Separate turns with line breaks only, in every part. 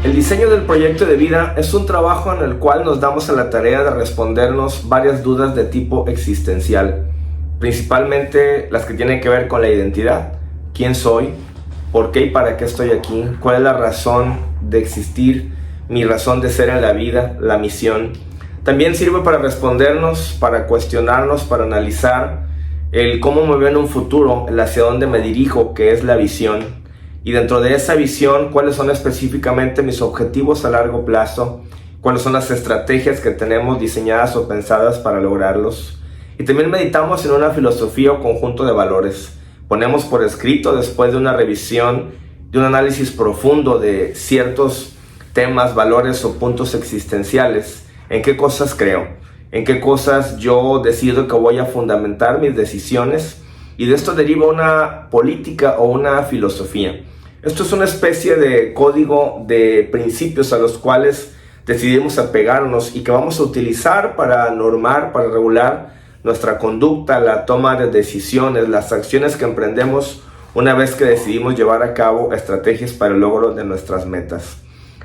El diseño del proyecto de vida es un trabajo en el cual nos damos a la tarea de respondernos varias dudas de tipo existencial, principalmente las que tienen que ver con la identidad. ¿Quién soy? ¿Por qué y para qué estoy aquí? ¿Cuál es la razón de existir? Mi razón de ser en la vida, la misión. También sirve para respondernos, para cuestionarnos, para analizar el cómo me veo en un futuro, el hacia dónde me dirijo, que es la visión. Y dentro de esa visión, cuáles son específicamente mis objetivos a largo plazo, cuáles son las estrategias que tenemos diseñadas o pensadas para lograrlos. Y también meditamos en una filosofía o conjunto de valores. Ponemos por escrito, después de una revisión, de un análisis profundo de ciertos temas, valores o puntos existenciales, en qué cosas creo, en qué cosas yo decido que voy a fundamentar mis decisiones, y de esto deriva una política o una filosofía. Esto es una especie de código de principios a los cuales decidimos apegarnos y que vamos a utilizar para normar, para regular nuestra conducta, la toma de decisiones, las acciones que emprendemos una vez que decidimos llevar a cabo estrategias para el logro de nuestras metas.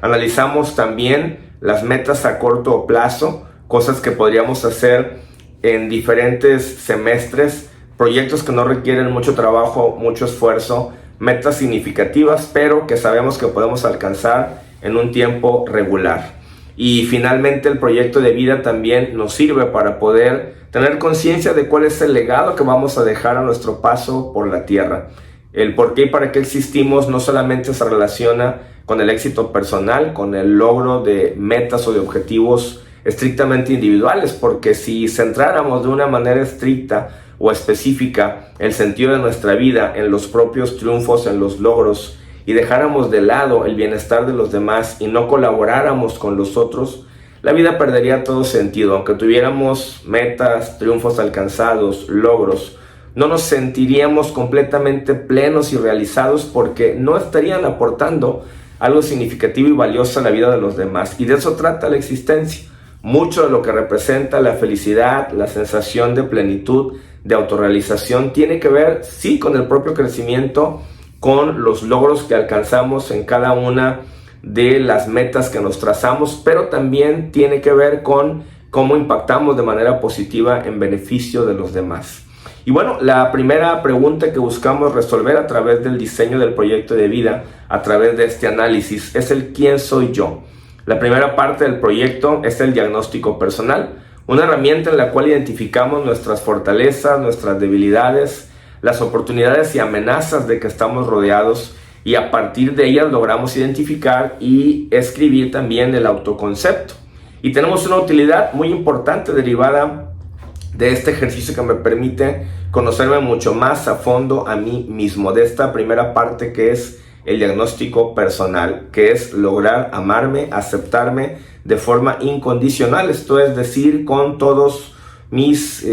Analizamos también las metas a corto plazo, cosas que podríamos hacer en diferentes semestres, proyectos que no requieren mucho trabajo, mucho esfuerzo, metas significativas, pero que sabemos que podemos alcanzar en un tiempo regular. Y finalmente el proyecto de vida también nos sirve para poder tener conciencia de cuál es el legado que vamos a dejar a nuestro paso por la tierra. El por qué y para qué existimos no solamente se relaciona con el éxito personal, con el logro de metas o de objetivos estrictamente individuales, porque si centráramos de una manera estricta o específica el sentido de nuestra vida en los propios triunfos, en los logros, y dejáramos de lado el bienestar de los demás y no colaboráramos con los otros, la vida perdería todo sentido. Aunque tuviéramos metas, triunfos alcanzados, logros, no nos sentiríamos completamente plenos y realizados porque no estarían aportando algo significativo y valioso a la vida de los demás. Y de eso trata la existencia. Mucho de lo que representa la felicidad, la sensación de plenitud, de autorrealización, tiene que ver, sí, con el propio crecimiento, con los logros que alcanzamos en cada una de las metas que nos trazamos, pero también tiene que ver con cómo impactamos de manera positiva en beneficio de los demás. Y bueno, la primera pregunta que buscamos resolver a través del diseño del proyecto de vida, a través de este análisis, es el ¿quién soy yo? La primera parte del proyecto es el diagnóstico personal, una herramienta en la cual identificamos nuestras fortalezas, nuestras debilidades, las oportunidades y amenazas de que estamos rodeados, y a partir de ellas logramos identificar y escribir también el autoconcepto. Y tenemos una utilidad muy importante derivada de este ejercicio que me permite conocerme mucho más a fondo a mí mismo, de esta primera parte que es el diagnóstico personal, que es lograr amarme, aceptarme de forma incondicional, esto es decir, con todos mis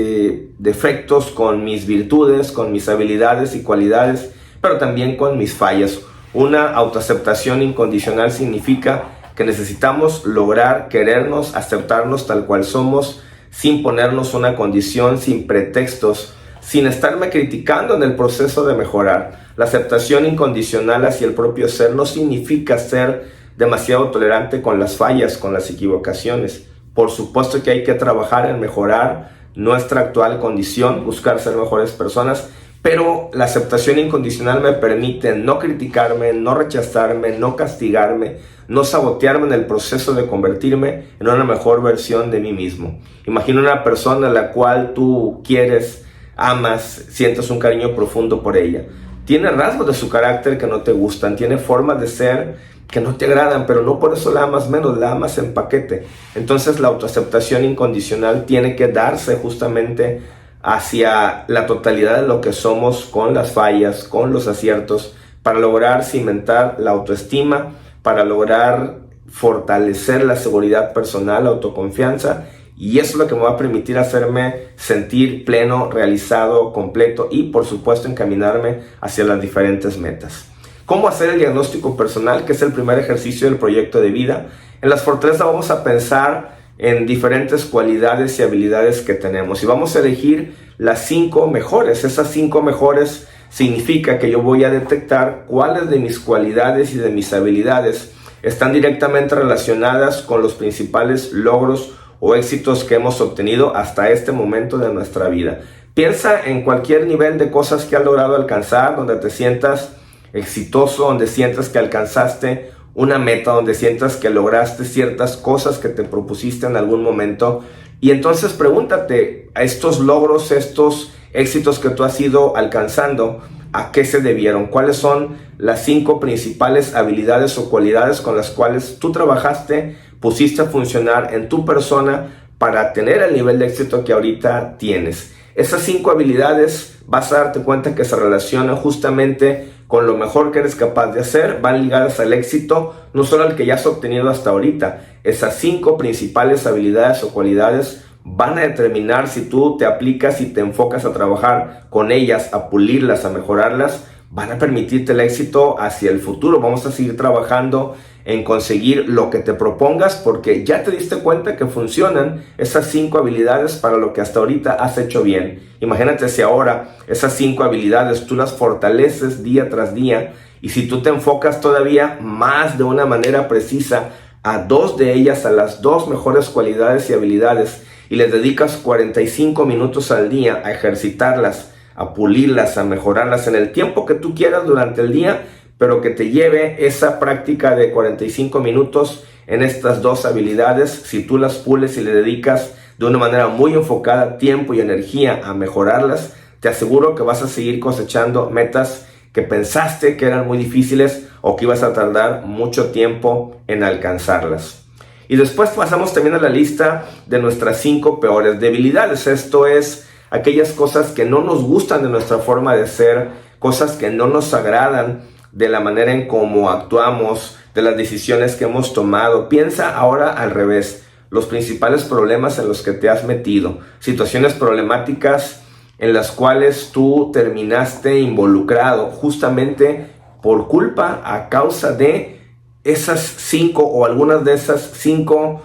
defectos, con mis virtudes, con mis habilidades y cualidades, pero también con mis fallas. Una autoaceptación incondicional significa que necesitamos lograr querernos, aceptarnos tal cual somos, sin ponernos una condición, sin pretextos, sin estarme criticando en el proceso de mejorar. La aceptación incondicional hacia el propio ser no significa ser demasiado tolerante con las fallas, con las equivocaciones. Por supuesto que hay que trabajar en mejorar nuestra actual condición, buscar ser mejores personas, pero la aceptación incondicional me permite no criticarme, no rechazarme, no castigarme, no sabotearme en el proceso de convertirme en una mejor versión de mí mismo. Imagina una persona a la cual tú quieres, amas, sientes un cariño profundo por ella. Tiene rasgos de su carácter que no te gustan, tiene formas de ser que no te agradan, pero no por eso la amas menos, la amas en paquete. Entonces la autoaceptación incondicional tiene que darse justamente hacia la totalidad de lo que somos, con las fallas, con los aciertos, para lograr cimentar la autoestima, para lograr fortalecer la seguridad personal, la autoconfianza, y eso es lo que me va a permitir hacerme sentir pleno, realizado, completo y por supuesto encaminarme hacia las diferentes metas. ¿Cómo hacer el diagnóstico personal? Que es el primer ejercicio del proyecto de vida. En las fortalezas vamos a pensar en diferentes cualidades y habilidades que tenemos y vamos a elegir las 5 mejores. Esas 5 mejores significa que yo voy a detectar cuáles de mis cualidades y de mis habilidades están directamente relacionadas con los principales logros o éxitos que hemos obtenido hasta este momento de nuestra vida. Piensa en cualquier nivel de cosas que has logrado alcanzar, donde te sientas exitoso, donde sientas que alcanzaste una meta, donde sientas que lograste ciertas cosas que te propusiste en algún momento. Y entonces pregúntate, a estos logros, estos éxitos que tú has ido alcanzando, ¿a qué se debieron? ¿Cuáles son las 5 principales habilidades o cualidades con las cuales tú trabajaste, pusiste a funcionar en tu persona para tener el nivel de éxito que ahorita tienes? Esas 5 habilidades vas a darte cuenta que se relacionan justamente con lo mejor que eres capaz de hacer, van ligadas al éxito, no solo al que ya has obtenido hasta ahorita. Esas 5 principales habilidades o cualidades van a determinar si tú te aplicas y te enfocas a trabajar con ellas, a pulirlas, a mejorarlas, van a permitirte el éxito hacia el futuro. Vamos a seguir trabajando en conseguir lo que te propongas porque ya te diste cuenta que funcionan esas 5 habilidades para lo que hasta ahorita has hecho bien. Imagínate si ahora esas 5 habilidades tú las fortaleces día tras día y si tú te enfocas todavía más de una manera precisa a 2 de ellas, a las 2 mejores cualidades y habilidades y les dedicas 45 minutos al día a ejercitarlas, a pulirlas, a mejorarlas en el tiempo que tú quieras durante el día, pero que te lleve esa práctica de 45 minutos en estas 2 habilidades. Si tú las pules y le dedicas de una manera muy enfocada tiempo y energía a mejorarlas, te aseguro que vas a seguir cosechando metas que pensaste que eran muy difíciles o que ibas a tardar mucho tiempo en alcanzarlas. Y después pasamos también a la lista de nuestras 5 peores debilidades. Esto es aquellas cosas que no nos gustan de nuestra forma de ser, cosas que no nos agradan de la manera en cómo actuamos, de las decisiones que hemos tomado. Piensa ahora al revés, los principales problemas en los que te has metido, situaciones problemáticas en las cuales tú terminaste involucrado justamente por culpa, a causa de esas 5 o algunas de esas 5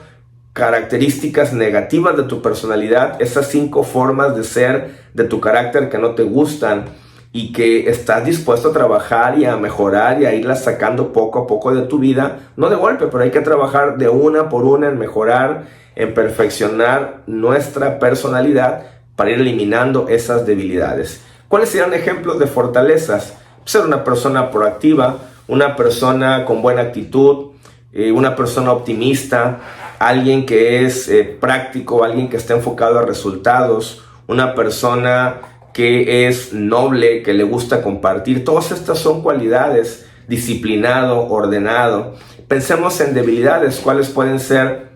características negativas de tu personalidad, esas 5 formas de ser de tu carácter que no te gustan y que estás dispuesto a trabajar y a mejorar y a irlas sacando poco a poco de tu vida, no de golpe, pero hay que trabajar de una por una en mejorar, en perfeccionar nuestra personalidad para ir eliminando esas debilidades. ¿Cuáles serían ejemplos de fortalezas? Ser una persona proactiva, una persona con buena actitud, una persona optimista, alguien que es práctico, alguien que está enfocado a resultados, una persona que es noble, que le gusta compartir. Todas estas son cualidades, disciplinado, ordenado. Pensemos en debilidades, ¿cuáles pueden ser?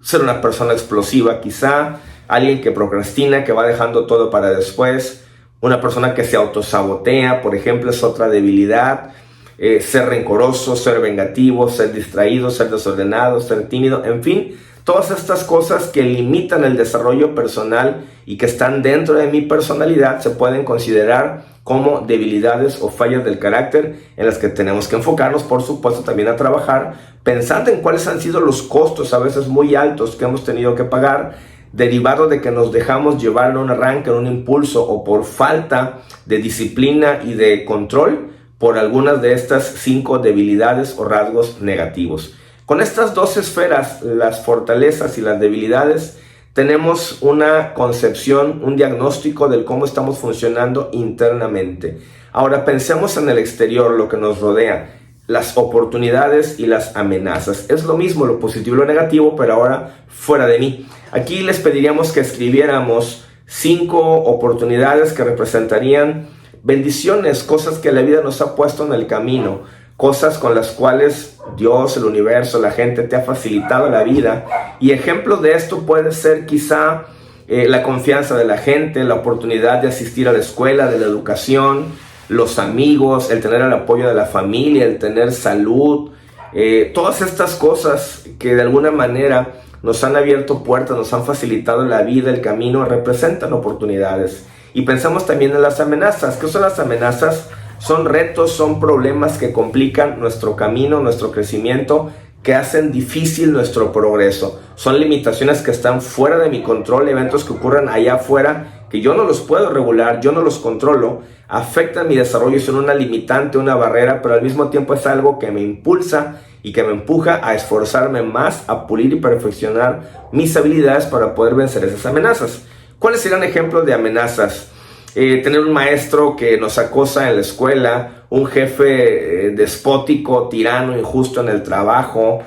Ser una persona explosiva, quizá, alguien que procrastina, que va dejando todo para después, una persona que se autosabotea, por ejemplo, es otra debilidad. Ser rencoroso, ser vengativo, ser distraído, ser desordenado, ser tímido, en fin, todas estas cosas que limitan el desarrollo personal y que están dentro de mi personalidad se pueden considerar como debilidades o fallas del carácter en las que tenemos que enfocarnos, por supuesto, también a trabajar, pensando en cuáles han sido los costos a veces muy altos que hemos tenido que pagar, derivado de que nos dejamos llevar en un arranque, en un impulso o por falta de disciplina y de control por algunas de estas 5 debilidades o rasgos negativos. Con estas 2 esferas, las fortalezas y las debilidades, tenemos una concepción, un diagnóstico de cómo estamos funcionando internamente. Ahora pensemos en el exterior, lo que nos rodea, las oportunidades y las amenazas. Es lo mismo, lo positivo y lo negativo, pero ahora fuera de mí. Aquí les pediríamos que escribiéramos 5 oportunidades que representarían bendiciones, cosas que la vida nos ha puesto en el camino, cosas con las cuales Dios, el universo, la gente te ha facilitado la vida. Y ejemplos de esto puede ser quizá la confianza de la gente, la oportunidad de asistir a la escuela, de la educación, los amigos, el tener el apoyo de la familia, el tener salud, todas estas cosas que de alguna manera nos han abierto puertas, nos han facilitado la vida, el camino, representan oportunidades. Y pensamos también en las amenazas. ¿Qué son las amenazas? Son retos, son problemas que complican nuestro camino, nuestro crecimiento, que hacen difícil nuestro progreso. Son limitaciones que están fuera de mi control, eventos que ocurren allá afuera que yo no los puedo regular, yo no los controlo, afectan mi desarrollo, son una limitante, una barrera, pero al mismo tiempo es algo que me impulsa y que me empuja a esforzarme más, a pulir y perfeccionar mis habilidades para poder vencer esas amenazas. ¿Cuáles serían ejemplos de amenazas? Tener un maestro que nos acosa en la escuela, un jefe despótico, tirano, injusto en el trabajo,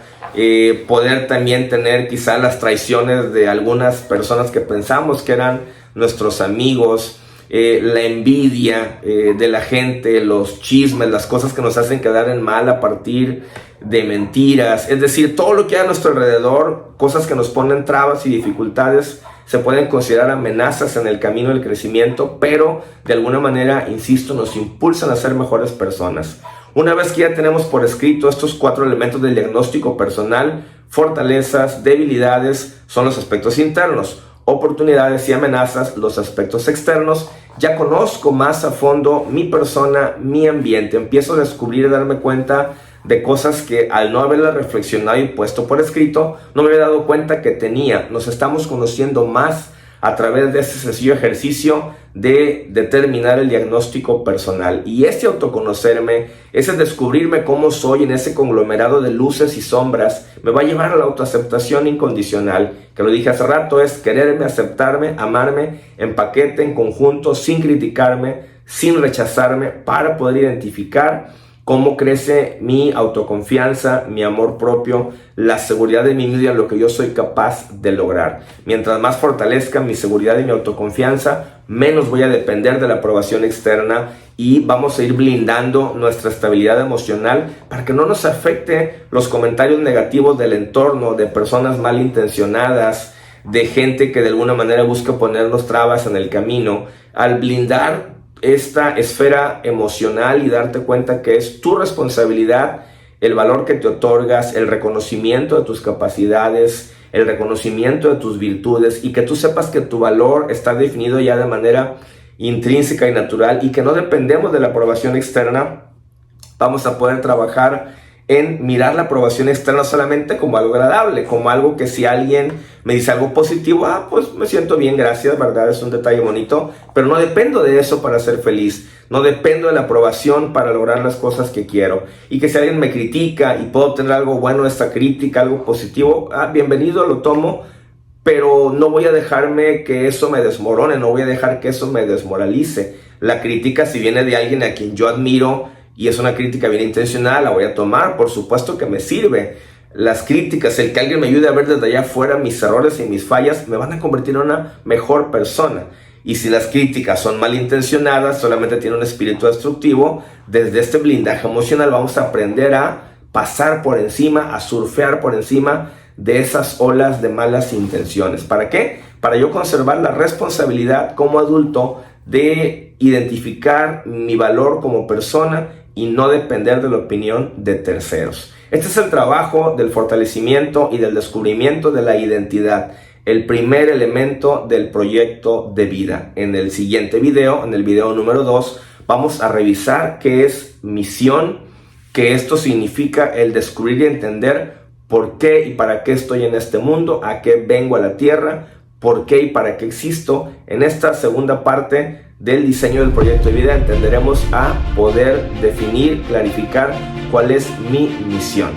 poder también tener quizá las traiciones de algunas personas que pensamos que eran nuestros amigos, la envidia de la gente, los chismes, las cosas que nos hacen quedar en mal a partir de mentiras, es decir, todo lo que hay a nuestro alrededor, cosas que nos ponen trabas y dificultades, se pueden considerar amenazas en el camino del crecimiento, pero de alguna manera, insisto, nos impulsan a ser mejores personas. Una vez que ya tenemos por escrito estos 4 elementos del diagnóstico personal, fortalezas, debilidades, son los aspectos internos, oportunidades y amenazas, los aspectos externos. Ya conozco más a fondo mi persona, mi ambiente, empiezo a descubrir y darme cuenta de cosas que al no haberlas reflexionado y puesto por escrito, no me había dado cuenta que tenía. Nos estamos conociendo más a través de este sencillo ejercicio de determinar el diagnóstico personal. Y este autoconocerme, ese descubrirme cómo soy en ese conglomerado de luces y sombras, me va a llevar a la autoaceptación incondicional, que lo dije hace rato, es quererme, aceptarme, amarme en paquete, en conjunto, sin criticarme, sin rechazarme, para poder identificar cómo crece mi autoconfianza, mi amor propio, la seguridad de mí mismo y lo que yo soy capaz de lograr. Mientras más fortalezca mi seguridad y mi autoconfianza, menos voy a depender de la aprobación externa y vamos a ir blindando nuestra estabilidad emocional para que no nos afecte los comentarios negativos del entorno, de personas malintencionadas, de gente que de alguna manera busca ponernos trabas en el camino. Al blindar esta esfera emocional y darte cuenta que es tu responsabilidad, el valor que te otorgas, el reconocimiento de tus capacidades, el reconocimiento de tus virtudes, y que tú sepas que tu valor está definido ya de manera intrínseca y natural y que no dependemos de la aprobación externa, vamos a poder trabajar en mirar la aprobación externa solamente como algo agradable, como algo que si alguien me dice algo positivo, pues me siento bien, gracias, ¿verdad? Es un detalle bonito, pero no dependo de eso para ser feliz, no dependo de la aprobación para lograr las cosas que quiero. Y que si alguien me critica y puedo obtener algo bueno de esta crítica, algo positivo, bienvenido, lo tomo, pero no voy a dejarme que eso me desmorone, no voy a dejar que eso me desmoralice. La crítica, si viene de alguien a quien yo admiro, y es una crítica bien intencional, la voy a tomar, por supuesto que me sirve. Las críticas, el que alguien me ayude a ver desde allá afuera mis errores y mis fallas, me van a convertir en una mejor persona. Y si las críticas son malintencionadas, solamente tienen un espíritu destructivo, desde este blindaje emocional vamos a aprender a pasar por encima, a surfear por encima de esas olas de malas intenciones. ¿Para qué? Para yo conservar la responsabilidad como adulto de identificar mi valor como persona y no depender de la opinión de terceros. Este es el trabajo del fortalecimiento y del descubrimiento de la identidad, el primer elemento del proyecto de vida. En el siguiente video, en el video número 2, vamos a revisar qué es misión, que esto significa el descubrir y entender por qué y para qué estoy en este mundo, a qué vengo a la tierra, por qué y para qué existo. En esta segunda parte del diseño del proyecto de vida entenderemos a poder definir, clarificar cuál es mi misión.